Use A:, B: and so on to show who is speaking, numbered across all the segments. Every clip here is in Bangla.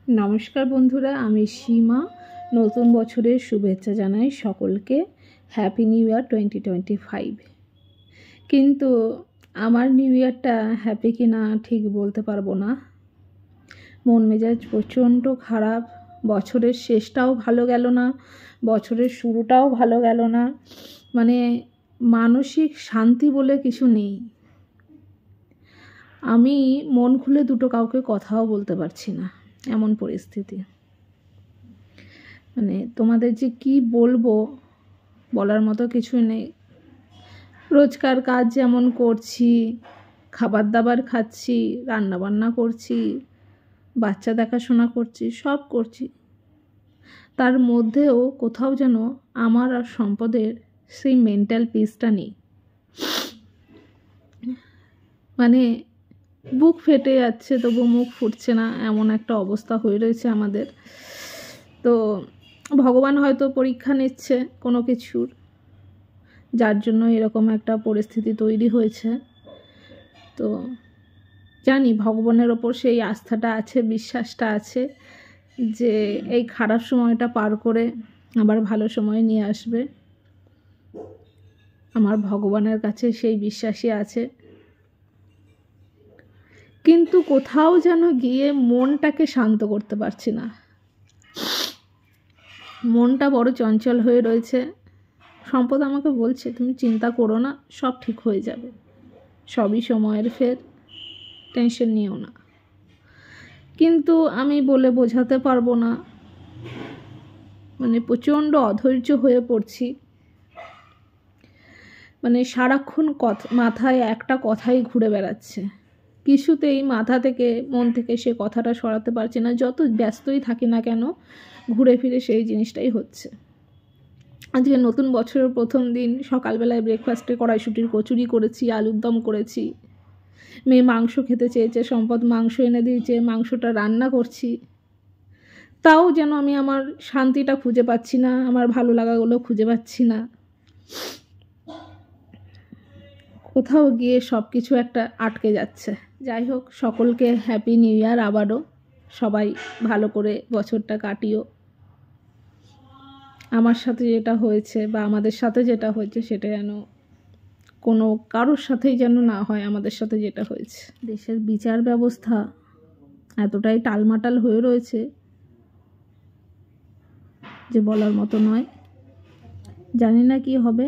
A: नमस्कार बंधुरा, आमी सीमा नतून बछरेर शुभेच्छा जानाई सकलके। Happy new year 2025। किन्तु आमार निउ ईयरटा हैपी किना ठीक बोलते पारबो ना। मन मेजाज प्रचंड खाराप। बछरेर शेषटाओ भालो गेलो ना, बछरेर शुरूटाओ भालो गेलो ना। माने मानसिक शांति बोले किछु नेई। आमी मन खुले दुटो काउके कथाओ बोलते पारछि ना, एमन परिस्थिति। माने तोमादेर जे कि बोलबो बलार मतो किछुई नेई। रोजकार काज जेमन करछि, खाबार दाबार खाচ্ছি, रान्ना बान्ना करछि, बाच्चा देखाशोना करछि, सब करछि। तार मध्येও कोथाओ जेन आमार आर सम्पदेर सेई मेंटाल पिसटा नेই। माने बुक फेटे जाच्छे तबु मुख फुटছে ना, एमन একটা অবস্থা হয়ে রয়েছে আমাদের। তো ভগবান হয়তো পরীক্ষা নিচ্ছে কোনো কিছুর, যার জন্য এরকম একটা পরিস্থিতি তৈরি হয়েছে। তো জানি ভগবানের ওপর সেই আস্থাটা আছে, বিশ্বাসটা আছে যে এই খারাপ সময়টা পার করে আবার ভালো সময় নিয়ে আসবে। আমার ভগবানের কাছে সেই বিশ্বাসই আছে। কিন্তু কোথাও যেন গিয়ে মনটাকে শান্ত করতে পারছি না। মনটা বড় চঞ্চল হয়ে রয়েছে। সম্পদ আমাকে বলছে, তুমি চিন্তা করো না, সব ঠিক হয়ে যাবে, সবই সময়ের ফের, টেনশন নিও না। কিন্তু আমি বলে বোঝাতে পারবো না। মানে প্রচণ্ড অধৈর্য হয়ে পড়ছি। মানে সারাক্ষণ মাথায় একটা কথাই ঘুরে বেড়াচ্ছে। কিছুতেই মাথা থেকে মন থেকে সে কথাটা সরাতে পারছি না। যত ব্যস্তই থাকি না কেন, ঘুরে ফিরে সেই জিনিসটাই হচ্ছে। আজকে নতুন বছরের প্রথম দিন, সকালবেলায় ব্রেকফাস্টে কড়াইশুঁটির কচুরি করেছি, আলুর দম করেছি। মেয়ে মাংস খেতে চেয়েছে, সম্পদ মাংস এনে দিয়েছে, মাংসটা রান্না করছি। তাও যেন আমি আমার শান্তিটা খুঁজে পাচ্ছি না, আমার ভালো লাগাগুলো খুঁজে পাচ্ছি না। কোথাও গিয়ে সব কিছু একটা আটকে যাচ্ছে। যাই হোক, সকলকে হ্যাপি নিউ ইয়ার। আবারও সবাই ভালো করে বছরটা কাটিও। আমার সাথে যেটা হয়েছে বা আমাদের সাথে যেটা হয়েছে সেটা যেন কোনো কারোর সাথেই যেন না হয় আমাদের সাথে যেটা হয়েছে। দেশের বিচার ব্যবস্থা এতটাই টালমাটাল হয়ে রয়েছে যে বলার মতো নয়। জানি না কি হবে,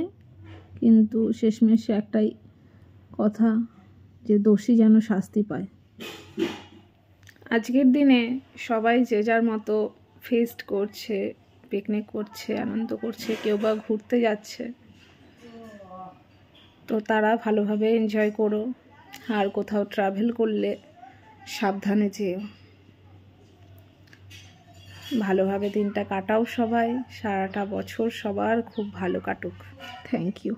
A: কিন্তু শেষমেশে একটাই কথা, যে দোষী যেন শাস্তি পায়। আজকের দিনে সবাই যে যার মতো ফেস্ট করছে, পিকনিক করছে, আনন্দ করছে, কেউ বা ঘুরতে যাচ্ছে। তো তারা ভালোভাবে এনজয় করো। আর কোথাও ট্রাভেল করলে সাবধানে যেও, ভালোভাবে দিনটা কাটাও সবাই। সারাটা বছর সবার খুব ভালো কাটুক। Thank you.